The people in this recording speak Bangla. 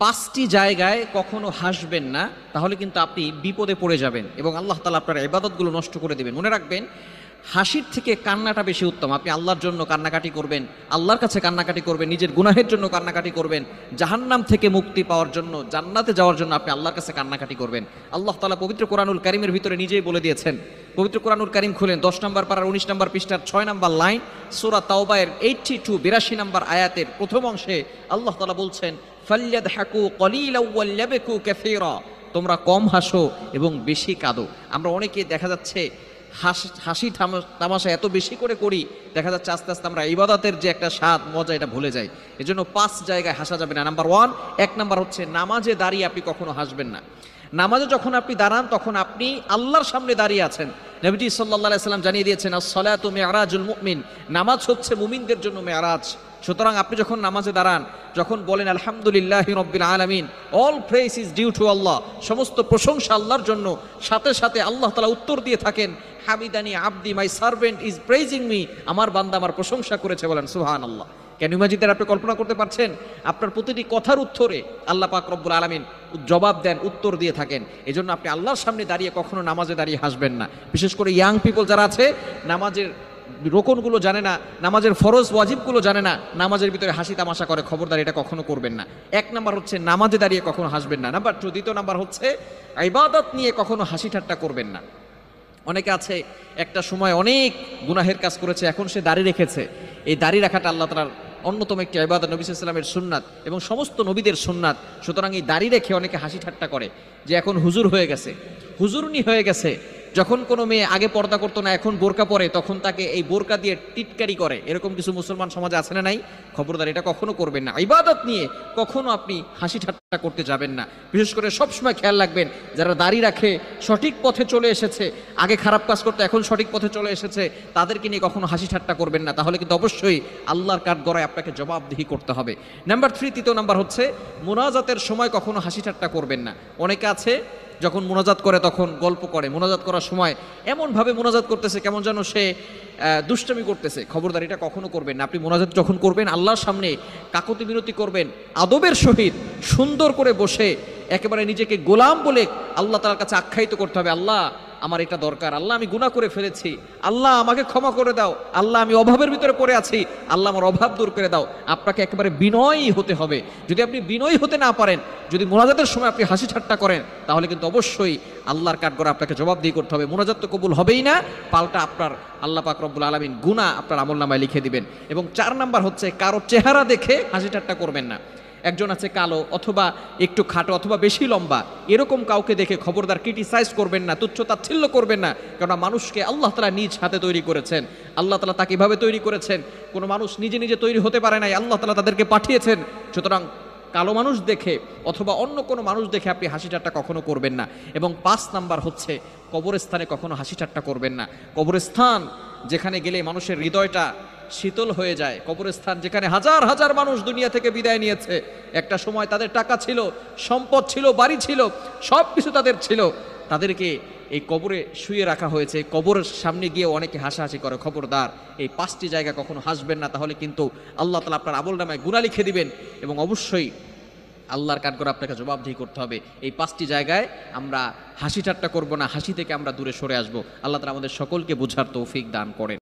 পাঁচটি জায়গায় কখনো হাসবেন না, তাহলে কিন্তু আপনি বিপদে পড়ে যাবেন এবং আল্লাহ তাআলা আপনার ইবাদতগুলো নষ্ট করে দেবেন। মনে রাখবেন, হাসির থেকে কান্নাটা বেশি উত্তম। আপনি আল্লাহর জন্য কান্নাকাটি করবেন, আল্লাহর কাছে কান্নাকাটি করবেন, নিজের গুনাহের জন্য কান্নাকাটি করবেন, জাহান্নাম থেকে মুক্তি পাওয়ার জন্য, জান্নাতে যাওয়ার জন্য আপনি আল্লাহর কাছে কান্নাকাটি করবেন। আল্লাহ তাআলা পবিত্র কোরআনুল কারীমের ভিতরে নিজেই বলে দিয়েছেন। পবিত্র কোরআনুল কারীম খুলেন 10 নম্বর পারার 19 নম্বর পৃষ্ঠার 6 নম্বর লাইন, সূরা তাওবায়ের 82 নম্বর আয়াতের প্রথম অংশে আল্লাহ তাআলা বলছেন, ফালইয়াদহাকু কলিলাও ওয়ালইয়াবকু কাসীরা, তোমরা কম হাসো এবং বেশি কাঁদো। আমরা অনেকে দেখা যাচ্ছে হাসি তামাশা এত বেশি করে করি, দেখা যাচ্ছে আস্তে আস্তে আমরা ইবাদতের যে একটা স্বাদ মজা এটা ভুলে যাই। এজন্য 5 জায়গায় হাসা যাবে না। নাম্বার 1 নাম্বার হচ্ছে নামাজে দাঁড়িয়ে আপনি কখনো হাসবেন না। নামাজে যখন আপনি দাঁড়ান তখন আপনি আল্লাহর সামনে দাঁড়িয়ে আছেন। নবীজি সাল্লাল্লাহু আলাইহি সাল্লাম জানিয়ে দিয়েছেন, আস-সালাতু মি'রাজুল মুমিন, নামাজ হচ্ছে মুমিনদের জন্য মেরাজ। সুতরাং আপনি যখন নামাজে দাঁড়ান, যখন বলেন আলহামদুলিল্লাহি রাব্বিল আলামিন, all praise is due to Allah, সমস্ত প্রশংসা আল্লাহর জন্য, সাথে সাথে আল্লাহ তাআলা উত্তর দিয়ে থাকেন, হামিদানি আবদি, my servant is praising me, আমার বান্দা আমার প্রশংসা করেছে, বলেন সুবহানাল্লাহ। কেন ইমাজিদের আপনি কল্পনা করতে পারছেন? আপনার প্রতিটি কথার উত্তরে আল্লাহ পাক রব্বুল আলামিন জবাব দেন, উত্তর দিয়ে থাকেন। এজন্য আপনি আল্লাহর সামনে দাঁড়িয়ে কখনো নামাজে দাঁড়িয়ে হাসবেন না। বিশেষ করে ইয়াং পিপল যারা আছে, নামাজের রোকনগুলো জানে না, নামাজের ফরজ ওয়াজিবগুলো জানে না, নামাজের ভিতরে হাসি তামাশা করে, খবরদার এটা কখনো করবেন না। 1 নাম্বার হচ্ছে নামাজে দাঁড়িয়ে কখনো হাসবেন না। নাম্বার 2, দ্বিতীয় নাম্বার হচ্ছে ইবাদত নিয়ে কখনো হাসি ঠাট্টা করবেন না। অনেকে আছে একটা সময় অনেক গুনাহের কাজ করেছে, এখন সে দাড়ি রেখেছে। এই দাড়ি রাখাটা আল্লাহ তাআলার অন্যতম একটি ইবাদত, নবী সাল্লাল্লাহু আলাইহি ওয়াসাল্লামের সুন্নাত এবং সমস্ত নবীদের সুন্নাত। সুতরাং এই দাড়ি রেখে অনেকে হাসি ঠাট্টা করে যে এখন হুজুর হয়ে গেছে, হুজুরনি হয়ে গেছে। যখন কোনো মেয়ে আগে পর্দা করতো না, এখন বোরকা পরে, তখন তাকে এই বোরকা দিয়ে টিটকারি করে। এরকম কিছু মুসলমান সমাজে আছে না নাই? খবরদার, এটা কখনো করবেন না। ইবাদত নিয়ে কখনো আপনি হাসি ঠাট্টা করতে যাবেন না। বিশেষ করে সবসময় খেয়াল রাখবেন, যারা দাড়ি রাখে, সঠিক পথে চলে এসেছে, আগে খারাপ কাজ করতে এখন সঠিক পথে চলে এসেছে, তাদেরকে নিয়ে কখনো হাসি ঠাট্টা করবেন না। তাহলে কিন্তু অবশ্যই আল্লাহর কাঠগড়ায় আপনাকে জবাবদিহি করতে হবে। নাম্বার 3, তৃতীয় নাম্বার হচ্ছে মুনাজাতের সময় কখনো হাসি ঠাট্টা করবেন না। অনেকে আছে যখন মুনাজাত করে তখন গল্প করে, মুনাজাত করার সময় এমনভাবে মুনাজাত করতেছে কেমন যেন সে দুষ্টামি করতেছে। খবরদার, এটা কখনো করবেন না। আপনি মুনাজাত যখন করবেন, আল্লাহর সামনে কাকুতি মিনতি করবেন, আদবের সহিত সুন্দর করে বসে একেবারে নিজেকে গোলাম বলে আল্লাহ তাআলার কাছে আখ্যায়িত করতে হবে, আল্লাহ আমার এটা দরকার, আল্লাহ আমি গুনাহ করে ফেলেছি, আল্লাহ আমাকে ক্ষমা করে দাও, আল্লাহ আমি অভাবের ভিতরে পড়ে আছি, আল্লাহ আমার অভাব দূর করে দাও। আপনাকে একেবারে বিনয়ী হতে হবে। যদি আপনি বিনয়ী হতে না পারেন, যদি মুনাজাতের সময় আপনি হাসি ঠাট্টা করেন, তাহলে কিন্তু অবশ্যই আল্লাহর কাঠগড়ায় আপনাকে জবাবদিহি করতে হবে। মুনাজাত তো কবুল হবেই না, পাল্টা আপনার আল্লাহ পাক রব্বুল আলামিন গুনাহ আপনার আমলনামায় লিখে দিবেন। এবং 4 নাম্বার হচ্ছে কারো চেহারা দেখে হাসি ঠাট্টা করবেন না। একজন আছে কালো অথবা একটু খাটো অথবা বেশি লম্বা, এরকম কাউকে দেখে খবরদার ক্রিটিসাইজ করবেন না, তুচ্ছ তাচ্ছিল্য করবেন না। কারণ মানুষকে আল্লাহ তাআলা নিজ হাতে তৈরি করেছেন। আল্লাহ তাআলা তাকে এভাবে তৈরি করেছেন, কোনো মানুষ নিজে নিজে তৈরি হতে পারে নাই, আল্লাহ তাআলা তাদেরকে পাঠিয়েছেন। সুতরাং কালো মানুষ দেখে অথবা অন্য কোনো মানুষ দেখে আপনি হাসি ঠাট্টা কখনো করবেন না। এবং 5 নাম্বার হচ্ছে কবরস্থানে কখনো হাসি ঠাট্টা করবেন না। কবরস্থান যেখানে গেলে মানুষের হৃদয়টা শীতল হয়ে যায়, কবরস্থান যেখানে হাজার হাজার মানুষ দুনিয়া থেকে বিদায় নিয়েছে, একটা সময় তাদের টাকা ছিল, সম্পদ ছিল, বাড়ি ছিল, সব কিছু তাদের ছিল, তাদেরকে এই কবরে শুয়ে রাখা হয়েছে। কবরের সামনে গিয়ে অনেকে হাসাহাসি করে। খবরদার, এই 5টি জায়গা কখনো হাসবেন না, তাহলে কিন্তু আল্লাহ তাআলা আপনার আমলনামায় গুনাহ লিখে দিবেন এবং অবশ্যই আল্লাহর কাঠগড়ায় আপনাকে জবাবদিহি করতে হবে। এই 5টি জায়গায় আমরা হাসি ঠাট্টা করব না, হাসি থেকে আমরা দূরে সরে আসব। আল্লাহ তাআলা আমাদের সকলকে বুঝার তৌফিক দান করেন।